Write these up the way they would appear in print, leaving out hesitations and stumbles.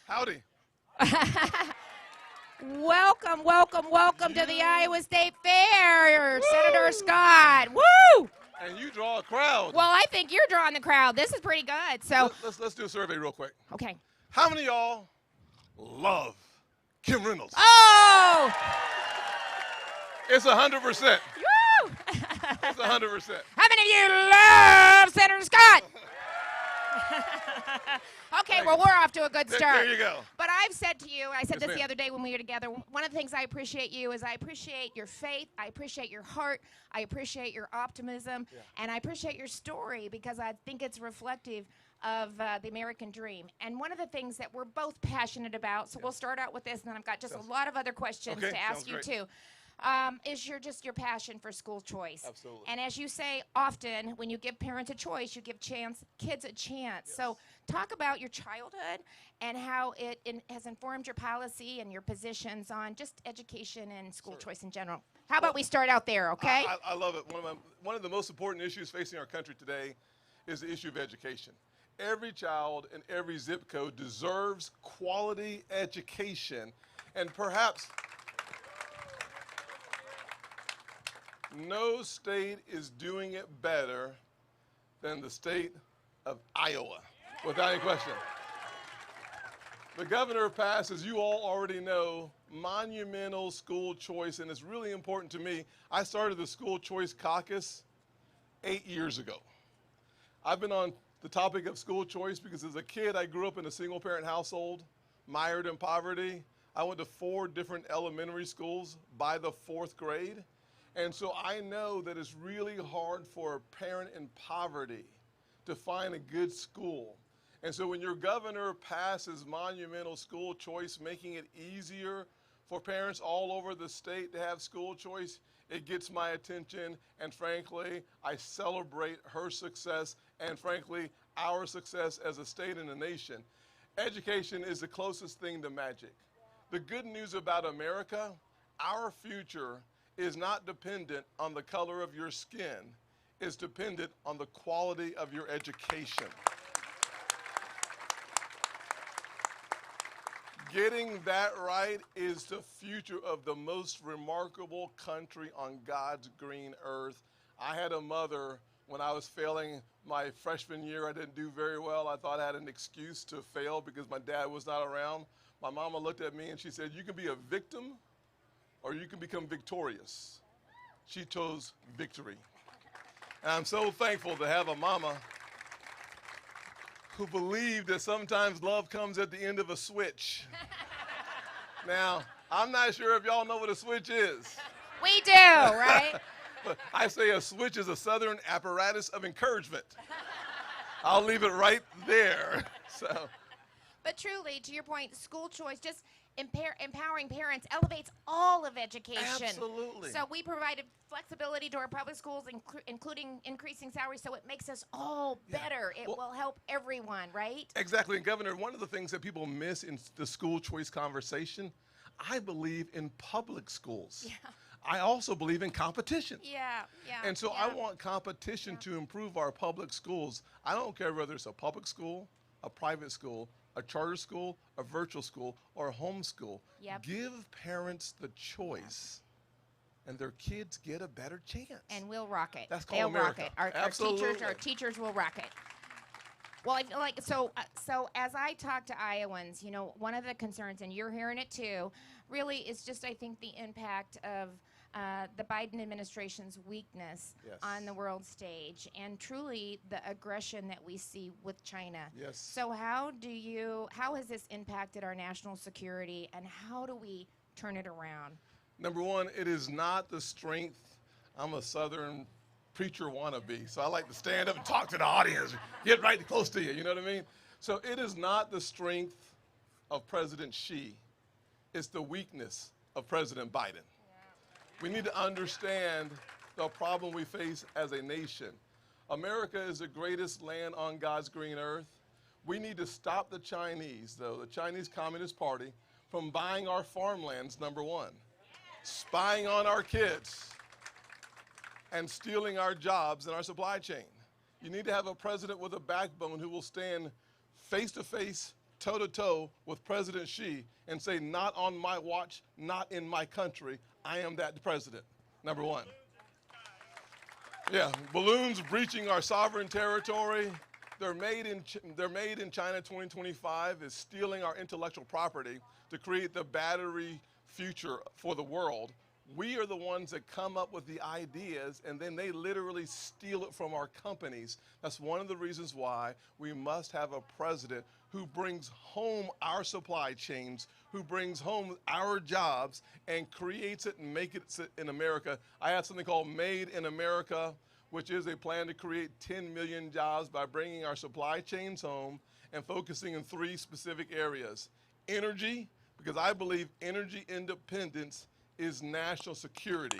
Howdy. Welcome, welcome, welcome to the Iowa State Fair, Senator Scott. Woo! And you draw a crowd. Well, I think you're drawing the crowd. This is pretty good. So let's do a survey real quick. Okay. How many of y'all love Kim Reynolds? Oh! It's 100%. Woo! It's 100%. How many of you love Senator Scott? Okay, well, we're off to a good start. There you go. But I've said to you, I said Yes, this the ma'am. other day when we were together, one of the things I appreciate you is I appreciate your faith, I appreciate your heart, I appreciate your optimism, and I appreciate your story because I think it's reflective of the American dream. And one of the things that we're both passionate about, so we'll start out with this, and then I've got just a lot of other questions to ask you too. Is your passion for school choice. Absolutely. And as you say often, when you give parents a choice, you give kids a chance. Yes. So talk about your childhood and how it has informed your policy and your positions on just education and school choice in general. How about we start out there, okay? I love it. One of the most important issues facing our country today is the issue of education. Every child in every zip code deserves quality education, and perhaps no state is doing it better than the state of Iowa, without any question. The governor passed, as you all already know, monumental school choice, and it's really important to me. I started the School Choice Caucus 8 years ago. I've been on the topic of school choice because as a kid, I grew up in a single-parent household, mired in poverty. I went to 4 different elementary schools by the 4th grade. And so I know that it's really hard for a parent in poverty to find a good school. And so when your governor passes monumental school choice, making it easier for parents all over the state to have school choice, it gets my attention. And frankly, I celebrate her success and frankly, our success as a state and a nation. Education is the closest thing to magic. The good news about America, our future is not dependent on the color of your skin. It's dependent on the quality of your education. Getting that right is the future of the most remarkable country on God's green earth. I had a mother, when I was failing my freshman year, I didn't do very well. I thought I had an excuse to fail because my dad was not around. My mama looked at me and she said, "You can be a victim or you can become victorious." She chose victory. And I'm so thankful to have a mama who believed that sometimes love comes at the end of a switch. Now, I'm not sure if y'all know what a switch is. We do, right? But I say a switch is a Southern apparatus of encouragement. I'll leave it right there. So. But truly, to your point, school choice, just empowering parents elevates all of education. Absolutely. So we provided flexibility to our public schools, including increasing salaries, so it makes us all better. It will help everyone, right? Exactly. And Governor, one of the things that people miss in the school choice conversation, I believe in public schools. Yeah. I also believe in competition. Yeah. And so I want competition to improve our public schools. I don't care whether it's a public school, a private school, a charter school, a virtual school, or a homeschool. Yep. Give parents the choice, and their kids get a better chance. And we'll rock it. That's called They'll America. rock it. Absolutely. Our teachers will rock it. Well, I feel like so as I talk to Iowans, you know, one of the concerns, and you're hearing it too, really is just I think the impact of the Biden administration's weakness on the world stage, and truly the aggression that we see with China. Yes. So how has this impacted our national security, and how do we turn it around? Number one, it is not the strength. I'm a Southern preacher wannabe, so I like to stand up and talk to the audience, get right close to you, you know what I mean? So it is not the strength of President Xi, it's the weakness of President Biden. We need to understand the problem we face as a nation. America is the greatest land on God's green earth. We need to stop the Chinese, though, the Chinese Communist Party, from buying our farmlands, number one, spying on our kids, and stealing our jobs and our supply chain. You need to have a president with a backbone who will stand face to face toe-to-toe with President Xi and say, not on my watch, not in my country, I am that president, number one. Yeah, balloons breaching our sovereign territory. They're made in China 2025 is stealing our intellectual property to create the battery future for the world. We are the ones that come up with the ideas, and then they literally steal it from our companies. That's one of the reasons why we must have a president who brings home our supply chains, who brings home our jobs, and creates it and makes it in America. I have something called Made in America, which is a plan to create 10 million jobs by bringing our supply chains home and focusing in 3 specific areas. Energy, because I believe energy independence is national security.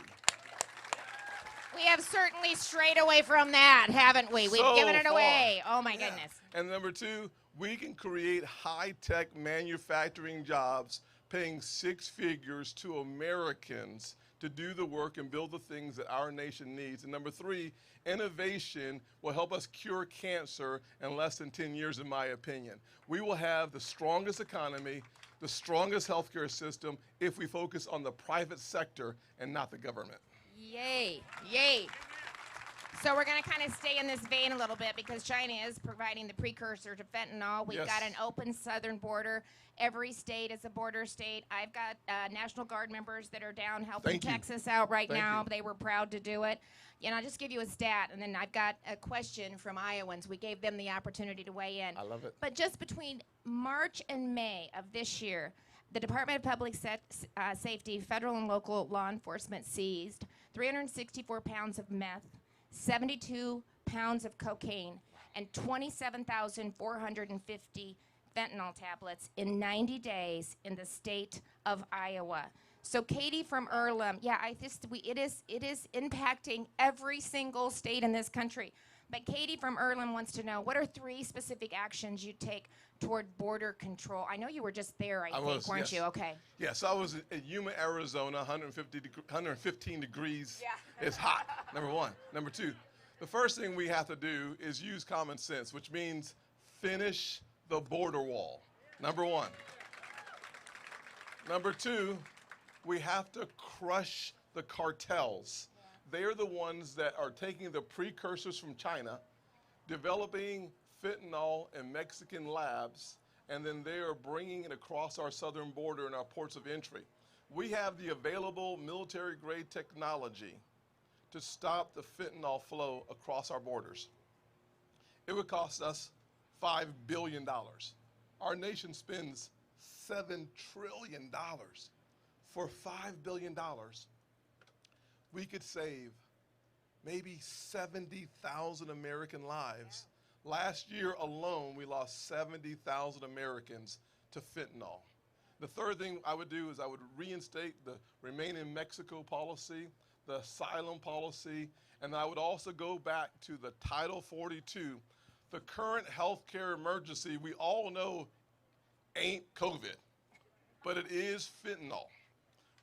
We have certainly strayed away from that, haven't we? We've given it away. Oh, my goodness. And number 2, we can create high-tech manufacturing jobs paying 6 figures to Americans to do the work and build the things that our nation needs. And number 3, innovation will help us cure cancer in less than 10 years, in my opinion. We will have the strongest economy, the strongest healthcare system if we focus on the private sector and not the government. Yay, yay. So we're going to kind of stay in this vein a little bit because China is providing the precursor to fentanyl. We've got an open southern border. Every state is a border state. I've got National Guard members that are down helping Texas out right now. They were proud to do it. And I'll just give you a stat, and then I've got a question from Iowans. We gave them the opportunity to weigh in. I love it. But just between March and May of this year, the Department of Public Safety, federal and local law enforcement seized 364 pounds of meth, 72 pounds of cocaine, and 27,450 fentanyl tablets in 90 days in the state of Iowa. So Katie from Earlham, it is impacting every single state in this country. But Katie from Earlham wants to know, what are 3 specific actions you take toward border control? I know you were just there, I think, weren't you? Okay. Yes, I was at Yuma, Arizona, 115 degrees. Yeah. It's hot, number 1. Number 2, the first thing we have to do is use common sense, which means finish the border wall, number 1. Number 2, we have to crush the cartels. They are the ones that are taking the precursors from China, developing fentanyl in Mexican labs, and then they are bringing it across our southern border in our ports of entry. We have the available military-grade technology to stop the fentanyl flow across our borders. It would cost us $5 billion. Our nation spends $7 trillion. For $5 billion, we could save maybe 70,000 American lives. Last year alone, we lost 70,000 Americans to fentanyl. The third thing I would do is I would reinstate the Remain in Mexico policy, the asylum policy, and I would also go back to the Title 42. The current healthcare emergency, we all know, ain't COVID, but it is fentanyl.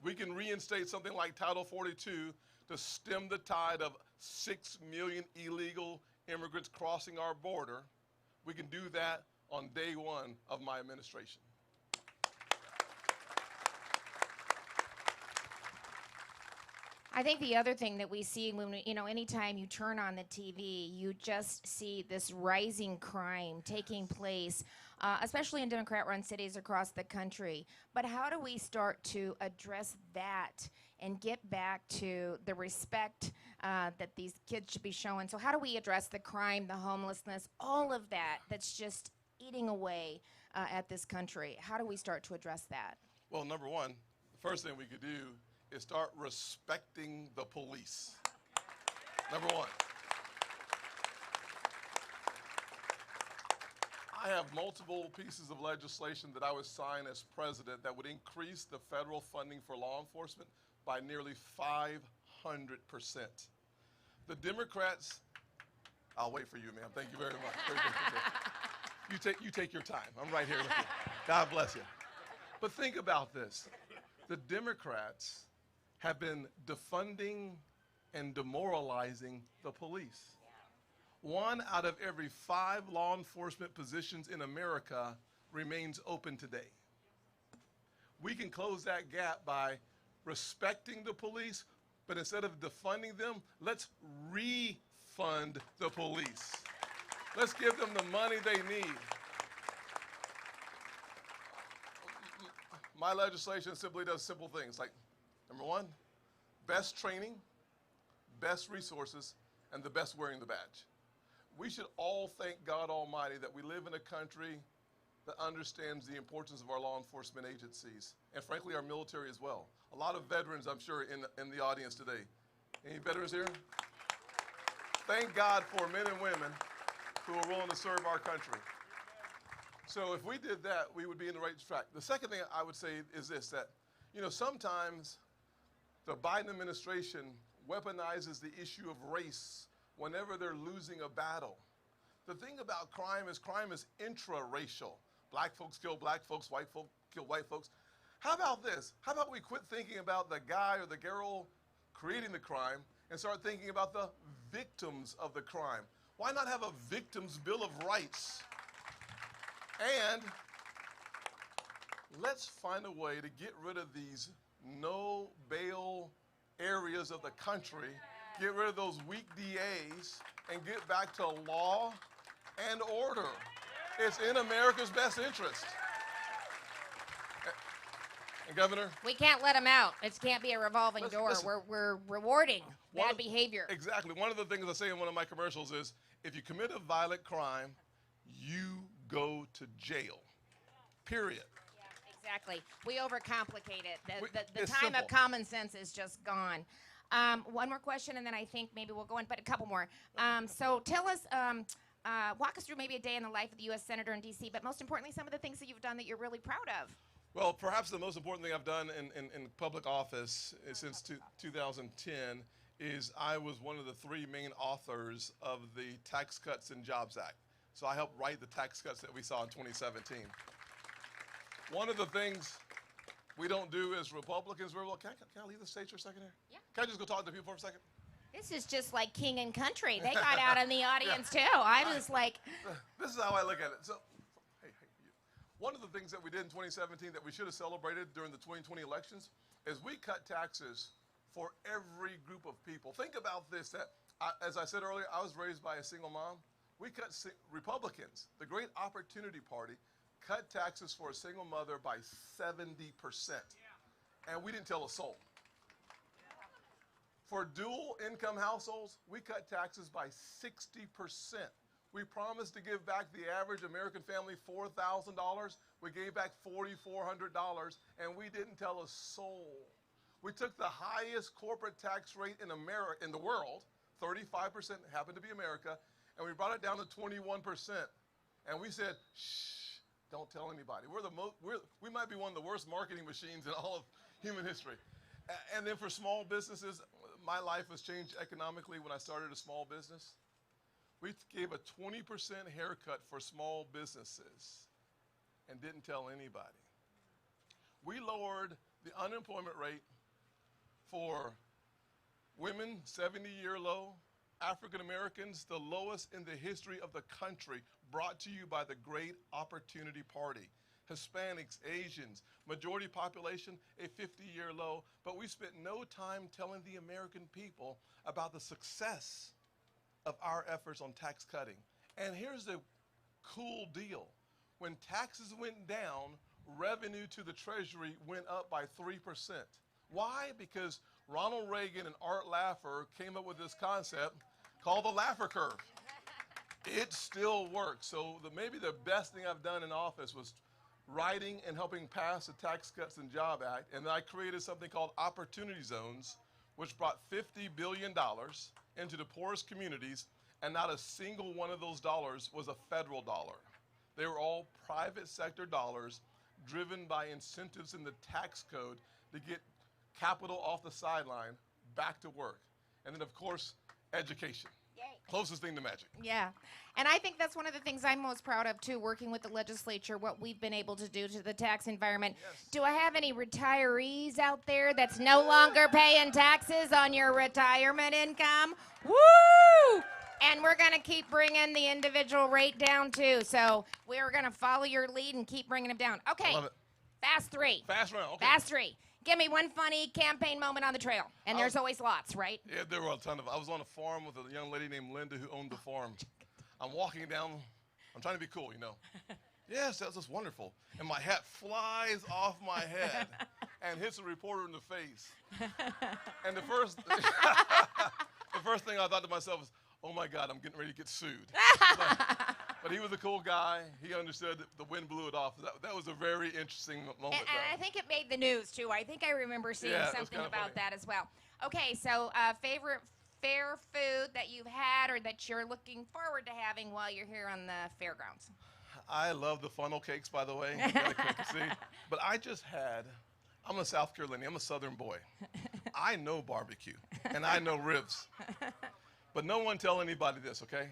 We can reinstate something like Title 42 to stem the tide of 6 million illegal immigrants crossing our border. We can do that on day 1 of my administration. I think the other thing that we see when, anytime you turn on the TV, you just see this rising crime taking place, especially in Democrat-run cities across the country. But how do we start to address that and get back to the respect that these kids should be showing? So how do we address the crime, the homelessness, all of that that's just eating away at this country? How do we start to address that? Well, number 1, the first thing we could do is start respecting the police. Number 1. I have multiple pieces of legislation that I would sign as president that would increase the federal funding for law enforcement by nearly 500%. The Democrats, I'll wait for you, ma'am. Thank you very much. You take your time. I'm right here with you. God bless you. But think about this. The Democrats have been defunding and demoralizing the police. 1 out of every 5 law enforcement positions in America remains open today. We can close that gap by respecting the police, but instead of defunding them, let's refund the police. Let's give them the money they need. My legislation simply does simple things like, number one, best training, best resources, and the best wearing the badge. We should all thank God Almighty that we live in a country that understands the importance of our law enforcement agencies, and frankly, our military as well. A lot of veterans, I'm sure, in the audience today. Any veterans here? Thank God for men and women who are willing to serve our country. So if we did that, we would be in the right track. The second thing I would say is this, that, sometimes the Biden administration weaponizes the issue of race whenever they're losing a battle. The thing about crime is intra-racial. Black folks kill black folks, white folks kill white folks. How about this? How about we quit thinking about the guy or the girl creating the crime and start thinking about the victims of the crime? Why not have a victim's bill of rights? And let's find a way to get rid of these no bail areas of the country, get rid of those weak DAs, and get back to law and order. It's in America's best interest. And Governor? We can't let them out. It can't be a revolving door. Listen. We're rewarding bad behavior. Exactly. One of the things I say in one of my commercials is, if you commit a violent crime, you go to jail. Period. Yeah, exactly. We overcomplicate it. The It's time simple. of common sense is just gone. One more question, and then I think maybe we'll go in, but a couple more. So tell us, walk us through maybe a day in the life of the U.S. Senator in D.C., but most importantly, some of the things that you've done that you're really proud of. Well, perhaps the most important thing I've done in public office since 2010 is I was one of the three main authors of the Tax Cuts and Jobs Act. So I helped write the tax cuts that we saw in 2017. One of the things we don't do as Republicans, can I leave the stage for a second here? Yeah. Can I just go talk to people for a second? This is just like King and Country. They got out in the audience, too. I was like... This is how I look at it. So, hey, you. One of the things that we did in 2017 that we should have celebrated during the 2020 elections is we cut taxes for every group of people. Think about this, that as I said earlier, I was raised by a single mom. We cut, Republicans, the great opportunity party, cut taxes for a single mother by 70%. And we didn't tell a soul. For dual income households, we cut taxes by 60%. We promised to give back the average American family $4,000. We gave back $4,400, and we didn't tell a soul. We took the highest corporate tax rate in America, in the world, 35% happened to be America, and we brought it down to 21%. And we said, shh, don't tell anybody. We might be one of the worst marketing machines in all of human history. And then for small businesses, my life was changed economically when I started a small business. We gave a 20% haircut for small businesses and didn't tell anybody. We lowered the unemployment rate for women, 70-year low, African Americans, the lowest in the history of the country, brought to you by the Great Opportunity Party. Hispanics, Asians, majority population, a 50-year low, but we spent no time telling the American people about the success of our efforts on tax cutting. And here's the cool deal. When taxes went down, revenue to the Treasury went up by 3%. Why? Because Ronald Reagan and Art Laffer came up with this concept called the Laffer curve. It still works. So maybe the best thing I've done in office was writing and helping pass the Tax Cuts and Jobs Act, and I created something called Opportunity Zones, which brought $50 billion into the poorest communities, and not a single one of those dollars was a federal dollar. They were all private sector dollars driven by incentives in the tax code to get capital off the sideline back to work. And then, of course, education. Yay. Closest thing to magic. Yeah. And I think that's one of the things I'm most proud of, too, working with the legislature, what we've been able to do to the tax environment. Yes. Do I have any retirees out there that's no longer paying taxes on your retirement income? Woo! And we're going to keep bringing the individual rate down, too. So we're going to follow your lead and keep bringing them down. Okay. I love it. Fast three. Fast round. Okay. Fast three. Give me one funny campaign moment on the trail. And there's always lots, right? Yeah, there were a ton of. I was on a farm with a young lady named Linda who owned the farm. I'm walking down. I'm trying to be cool, you know. Yes, that was just wonderful. And my hat flies off my head and hits a reporter in the face. And the first thing I thought to myself was, oh my God, I'm getting ready to get sued. But he was a cool guy. He understood that the wind blew it off. That was a very interesting moment. And I think it made the news, too. I think I remember seeing something about that as well. Okay, so favorite fair food that you've had or that you're looking forward to having while you're here on the fairgrounds? I love the funnel cakes, by the way. But I'm a South Carolinian. I'm a Southern boy. I know barbecue, and I know ribs. But no one tell anybody this, okay?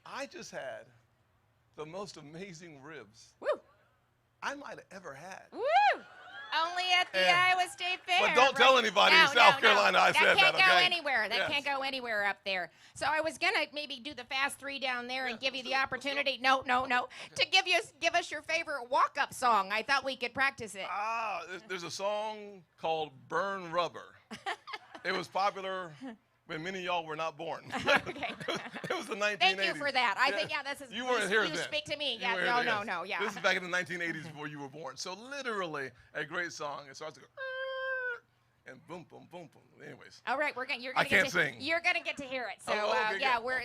I just had the most amazing ribs I might have ever had. Woo! Only at the Iowa State Fair. But don't tell anybody in South Carolina I said that, okay? That can't go anywhere. That can't go anywhere up there. So I was going to maybe do the fast three down there and give you the opportunity. No. To give us your favorite walk-up song. I thought we could practice it. There's a song called Burn Rubber. It was popular when many of y'all were not born. Okay. It was the 1980s. Thank you for that. I think, this is... You weren't here then. You speak to me. You Yeah, no, yeah. This is back in the 1980s before you were born. So literally, a great song. It starts to go... and boom, boom, boom, boom. Anyways. All right, I can't sing. You're going to get to hear it. So,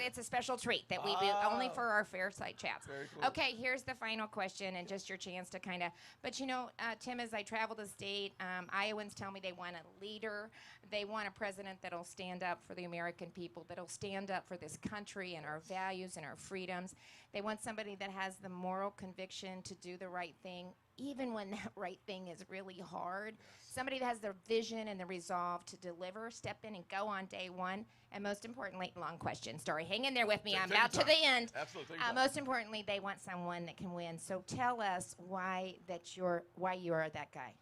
it's a special treat that we do only for our Fairside chats. Very cool. Okay, here's the final question and just your chance to kind of, but Tim, as I travel the state, Iowans tell me they want a leader. They want a president that'll stand up for the American people, that'll stand up for this country and our values and our freedoms. They want somebody that has the moral conviction to do the right thing, even when that right thing is really hard. Somebody that has the vision and the resolve to deliver, step in and go on day one. And most importantly, long question, story. Hang in there with me. I'm about to the end. Absolutely. Most importantly, they want someone that can win. So tell us why you are that guy.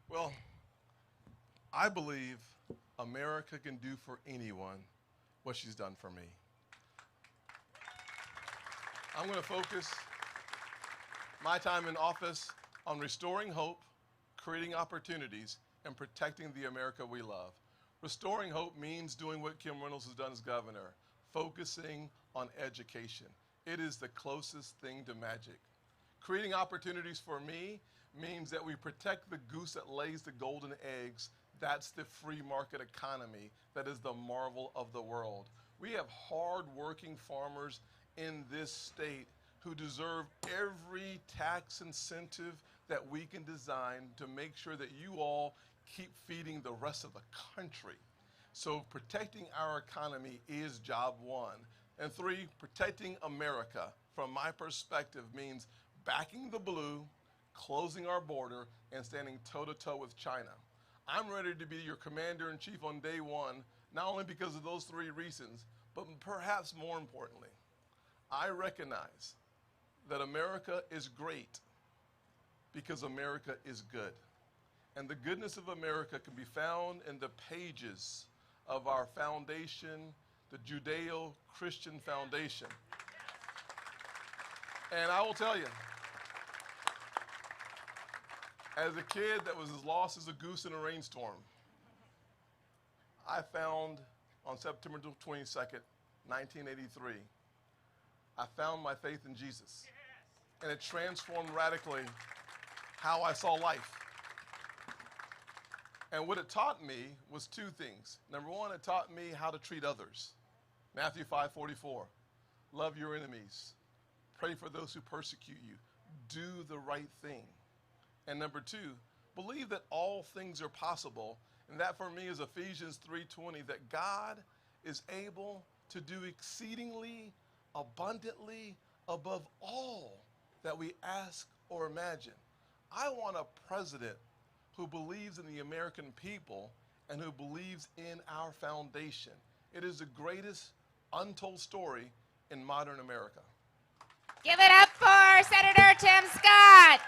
Well, I believe America can do for anyone what she's done for me. I'm going to focus my time in office on restoring hope, creating opportunities, and protecting the America we love. Restoring hope means doing what Kim Reynolds has done as governor, focusing on education. It is the closest thing to magic. Creating opportunities for me means that we protect the goose that lays the golden eggs. That's the free market economy that is the marvel of the world. We have hard-working farmers in this state who deserve every tax incentive that we can design to make sure that you all keep feeding the rest of the country. So protecting our economy is job one. And three, protecting America, from my perspective, means backing the blue, closing our border, and standing toe-to-toe with China. I'm ready to be your commander-in-chief on day one, not only because of those three reasons, but perhaps more importantly, I recognize that America is great because America is good. And the goodness of America can be found in the pages of our foundation, the Judeo-Christian foundation. And I will tell you, as a kid that was as lost as a goose in a rainstorm, I found on September 22nd, 1983, I found my faith in Jesus. And it transformed radically how I saw life. And what it taught me was two things. Number one, it taught me how to treat others. Matthew 5:44, love your enemies, pray for those who persecute you, do the right thing. And number two, believe that all things are possible. And that for me is Ephesians 3:20, that God is able to do exceedingly abundantly above all that we ask or imagine. I want a president who believes in the American people and who believes in our foundation. It is the greatest untold story in modern America. Give it up for Senator Tim Scott.